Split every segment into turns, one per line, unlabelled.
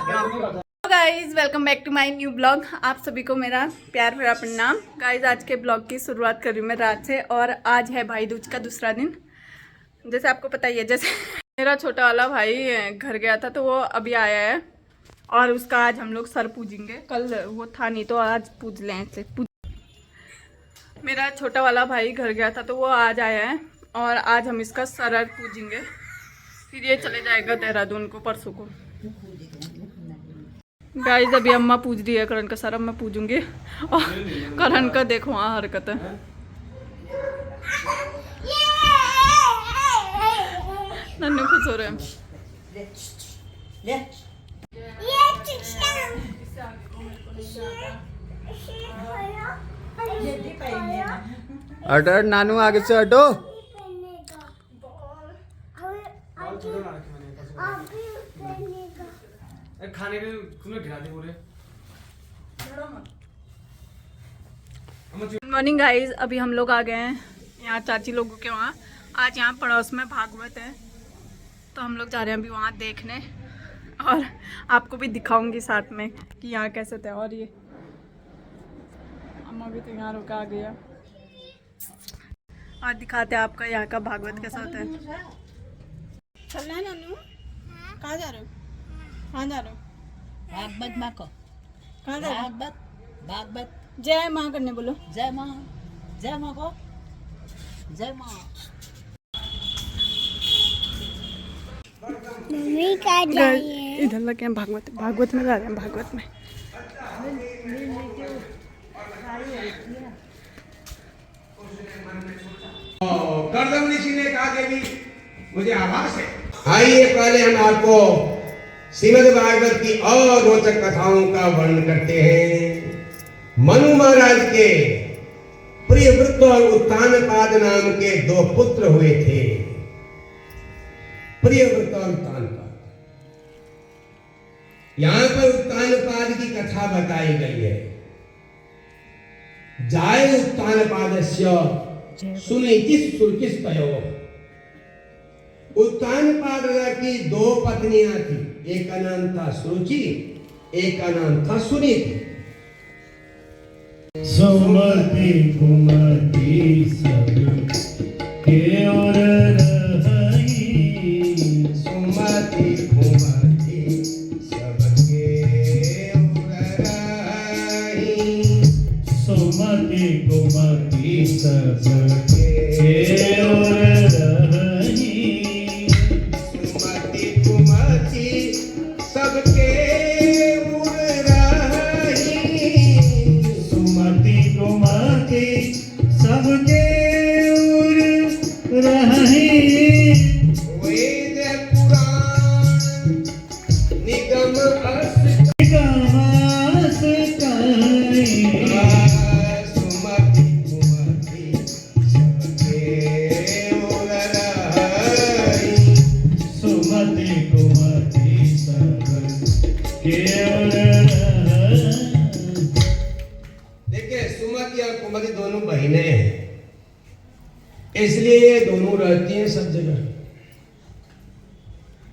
दिखाती हूँ आपको। Guys welcome back to my new blog. आप सभी को मेरा प्यार भरा प्रणाम। गाइज आज के ब्लॉग की शुरुआत कर रही हूँ मैं रात से, और आज है भाई दूज का दूसरा दिन। जैसे आपको पता ही है, जैसे मेरा छोटा वाला भाई घर गया था तो वो अभी आया है, और उसका आज हम लोग सर पूजेंगे। कल वो था नहीं तो आज पूज लें ऐसे। मेरा छोटा वाला भाई घर गया था तो वो आज आया है, और आज हम इसका सर पूजेंगे। फिर ये चले जाएगा देहरादून को परसों को। गाइस अभी अम्मा पूज रही है करण का सर, अब मैं पूजूंगी। और करण का देखो वहाँ हरकत है। नन्नू खुश हो रहे हैं।
हट नानू आगे से हटो।
खाने में गिराते पूरे।
गुड मॉर्निंग गाइस, अभी हम लोग आ गए हैं यहाँ चाची लोगों के वहाँ। आज यहाँ पड़ोस में भागवत है तो हम लोग जा रहे हैं अभी वहाँ देखने, और आपको भी दिखाऊंगी साथ में कि यहाँ कैसे थे। और ये अम्मा भी तैयार होकर आ गया, और दिखाते हैं आपका यहाँ का भागवत कैसा होता है। चलना है नानू? कहाँ जा रहे हो? कहाँ जा रहे हो?
भागवत माँ को
कहाँ जा रहे हो?
भागवत
जय माँ करने बोलो।
जय माँ को जय माँ।
मम्मी कहाँ जा रही है?
इधर लगे हैं भागवत में जा रहे हैं। भागवत में
करदम ऋषि ने कहा कि भी मुझे आभास है। आइए पहले हम आपको श्रीमद् भागवत की और रोचक कथाओं का वर्णन करते हैं। मनु महाराज के प्रियव्रत और उत्तानपाद नाम के दो पुत्र हुए थे। प्रियव्रत और उत्तानपाद। यहां पर उत्तानपाद की कथा बताई गई है। जाय उत्तानपादस्य सुनीति सुरुचिस्तयो। उत्तानपाद की दो पत्नियां थी, एक का नाम था सुरुचि, एक का नाम था सुनीति।
सुमति कुमति सब के और रही।
सुमति कुमति सबके और रही।
सुमति कुमति सबके और रही।
सुमति कुमति सबके उड़ रही।
सुमति कुमति सबके उर रही।
वेद पुराण निगम
गास कहीं।
सुमति कुमति सबके उड़ रही।
सुमति कुमति सबके उर रही।
देखिए सुमति और कुमति दोनों बहनें हैं, इसलिए ये दोनों रहती हैं सब जगह।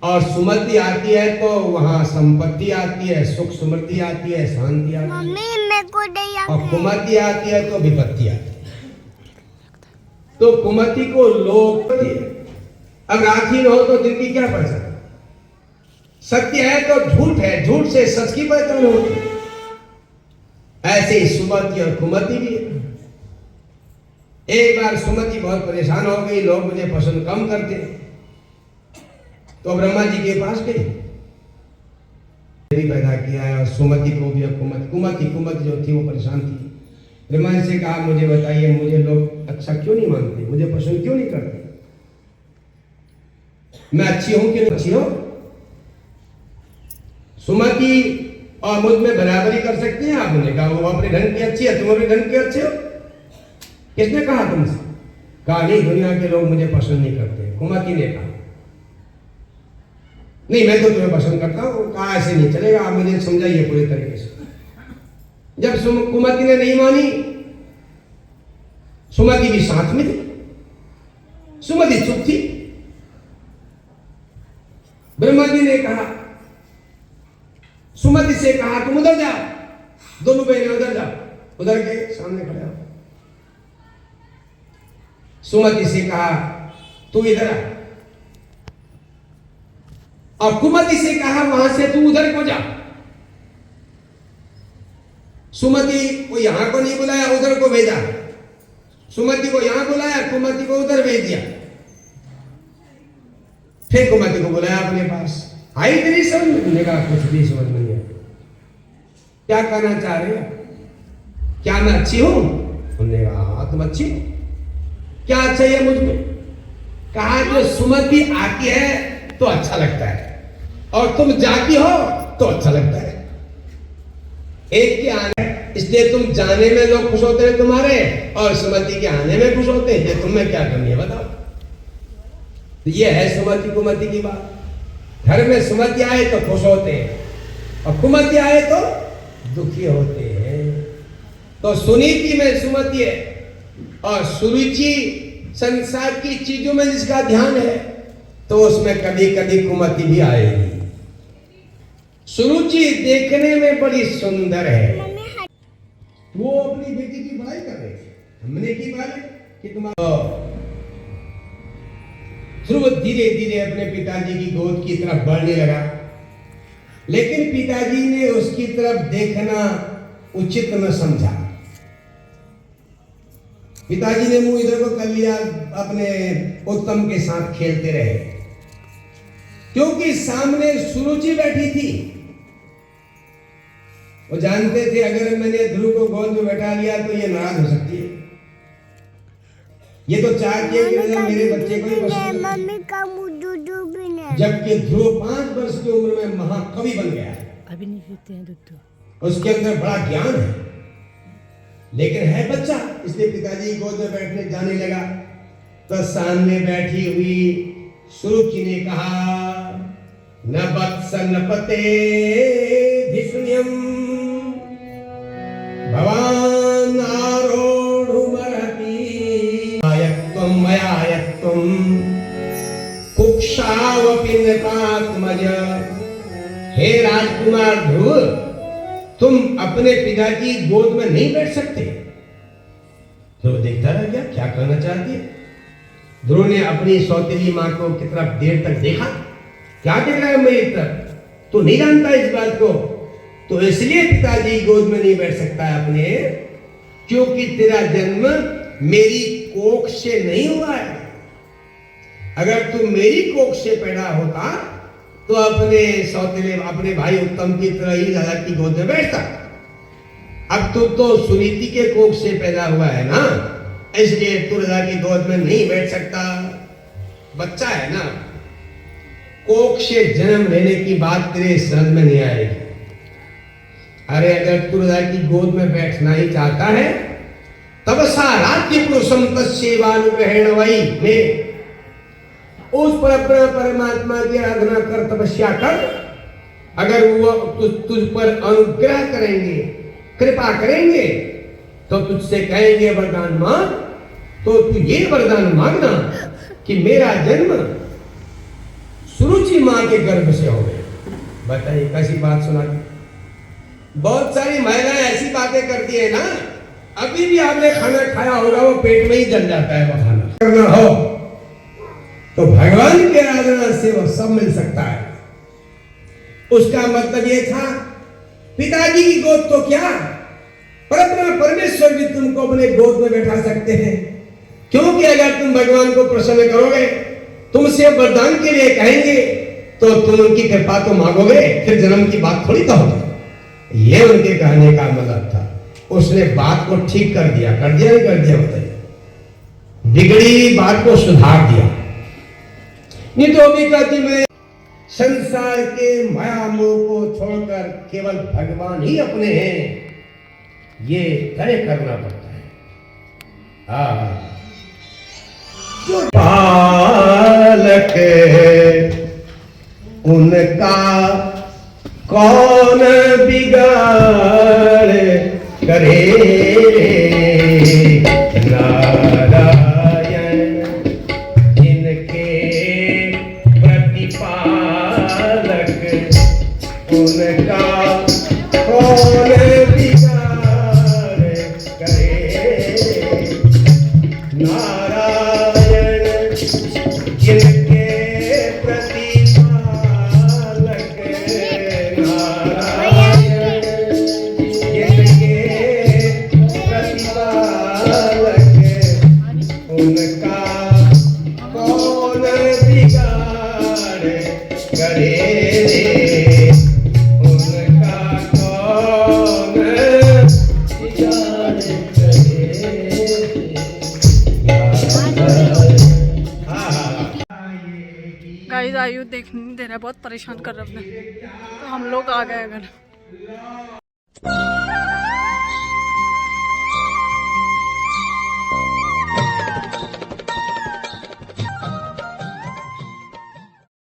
और सुमति आती है तो वहां संपत्ति आती है, सुख समृद्धि आती है, शांति आती है।
मम्मी मेरे को दिया
और कुमति आती है तो विपत्ति आती है। तो कुमति को लोग अब राखी न हो तो दिन की क्या पहचान? सत्य है तो झूठ है, झूठ से सच की पहचान होती है। ऐसे ही सुमति और कुमति भी है। एक बार सुमति बहुत परेशान हो गई, लोग मुझे पसंद कम करते, तो ब्रह्मा जी के पास गई, पैदा किया है। और सुमति को भी, कुमति जो थी वो परेशान थी। ब्रह्मा जी से कहा मुझे बताइए, मुझे लोग अच्छा क्यों नहीं मानते, मुझे पसंद क्यों नहीं करते? मैं अच्छी हूं कि नहीं अच्छी हूं? सुमति और मुझ में बराबरी कर सकती हैं? आपने कहा वो अपने ढंग की अच्छी है, तुम अपने ढंग के अच्छे हो। किसने कहा तुमसे? कहा नहीं, दुनिया के लोग मुझे पसंद नहीं करते। कुमति ने कहा नहीं, मैं तो तुम्हें पसंद करता हूं। कहा ऐसे नहीं चलेगा, आप मुझे समझाइए पूरे तरीके से। जब कुमति ने नहीं मानी, सुमति भी साथ में थी, सुमति चुप थी। ब्रह्मा जी ने कहा सुमति से कहा तुम उधर जाओ, दोनों बहनें उधर जाओ, उधर के सामने खड़े हो। सुमति से कहा तू इधर आ, और कुमति से कहा वहां से तू उधर को जा। सुमति को यहां को नहीं बुलाया, उधर को भेजा। सुमति को यहां बुलाया, कुमति को उधर भेज दिया। फिर कुमति को बुलाया अपने पास। आई तेरी समझ में? कहा कुछ भी समझ में नहीं आया। क्या कहना चाह रहे हो? क्या मैं अच्छी हूं? उन्होंने कहा हाँ तुम अच्छी हो। क्या अच्छा है मुझ में? कहा जो सुमति आती है तो अच्छा लगता है, और तुम जाती हो तो अच्छा लगता है। एक के आने इसलिए तुम जाने में लोग खुश होते हैं तुम्हारे, और सुमति के आने में खुश होते हैं। तुम्हें क्या करनी है बताओ? तो ये है सुमति कुमति की बात। घर में सुमति आए तो खुश होते हैं, और कुमति आए तो दुखी होते हैं। तो सुनीति में सुमति है, और सुरुचि संसार की चीजों में जिसका ध्यान है तो उसमें कभी कभी कुमति भी आएगी। सुरुचि देखने में बड़ी सुंदर है। वो अपनी बेटी की बड़ाई कर रहे थे, हमने की बात कि तुम्हारा ध्रुव धीरे धीरे अपने पिताजी की गोद की तरफ बढ़ने लगा, लेकिन पिताजी ने उसकी तरफ देखना उचित न समझा। पिताजी ने मुंह इधर को कर लिया, अपने उत्तम के साथ खेलते रहे, क्योंकि सामने सुरुचि बैठी थी। वो जानते थे अगर मैंने ध्रुव को गोद में बैठा लिया तो ये नाराज हो सकती है। ये तो चाहती है कि मेरे बच्चे को ही पसंद।
मम्मी का मुंह दूध भी नहीं।
जबकि ध्रुव 5 वर्ष की उम्र में महाकवि बन गया है,
अभी नहीं पीते हैं दूध।
उसके अंदर बड़ा ज्ञान है, लेकिन है बच्चा, इसलिए पिताजी की गोद में बैठने जाने लगा। तो सामने बैठी हुई सुरुचि ने कहा न वत्स न पते धिष्ण्यम भवान आरोढ़ुमर्हति आयत्वं मयायत्वं कुक्षावपि नृपात्मज। हे राजकुमार ध्रुव, तुम अपने पिताजी की गोद में नहीं बैठ सकते। ध्रुव देखता रह गया, क्या कहना चाहती है। ध्रुव ने अपनी सौतेली मां को की तरफ देर तक देखा, क्या देख रहा है मेरी तरफ, तू नहीं जानता इस बात को, तो इसलिए पिताजी की गोद में नहीं बैठ सकता है अपने, क्योंकि तेरा जन्म मेरी कोख से नहीं हुआ है। अगर तू मेरी कोख से पैदा होता तो अपने सौतेले अपने भाई उत्तम की तरह ही दादा की गोद में बैठता। अब तू तो सुनीति के कोख से पैदा हुआ है ना, इसलिए तू दादा की गोद में नहीं बैठ सकता। बच्चा है ना, कोख से जन्म लेने की बात तेरे समझ में नहीं आएगी। अरे अगर तू दादा की गोद में बैठना ही चाहता है तब साराध्य पुरुषम तस्यैवानुग्रहेण वै में उस परमात्मा की आराधना कर, तपस्या कर। अगर वो तुझ पर अनुग्रह करेंगे, कृपा करेंगे, तो तुझसे कहेंगे वरदान मांग, तो तू ये वरदान मांगना कि मेरा जन्म सुरुचि मां के गर्भ से हो गया। बताइए कैसी बात सुना। बहुत सारी महिलाएं ऐसी बातें करती है ना, अभी भी आपने खाना खाया होगा, वो पेट में ही जल जाता है। वो खाना करना हो तो भगवान की आराधना से वो सब मिल सकता है। उसका मतलब ये था पिताजी की गोद तो क्या, परमेश्वर भी तुमको अपने गोद में बैठा सकते हैं, क्योंकि अगर तुम भगवान को प्रसन्न करोगे, तुमसे वरदान के लिए कहेंगे, तो तुम उनकी कृपा तो मांगोगे, फिर जन्म की बात थोड़ी तो होगी। ये उनके कहने का मतलब था। उसने बात को ठीक कर दिया नहीं कर दिया बताइए, बिगड़ी बात को सुधार दिया। नहीं तो अभी कहती मैं संसार के माया मोह को छोड़कर केवल भगवान ही अपने हैं, ये तय करना पड़ता है। जो बालक उनका कौन बिगाड़ करे, उनका कौन बिगाड़ करे नारायण जिनके प्रतिपालक नारायण जिनके प्रतिपालक उनका कौन बिगाड़ करे उनका कौन बिगाड़ करे
गाइस आयु देखने नहीं दे रहा है, बहुत परेशान कर रहा है अपने, तो हम लोग आ गए घर।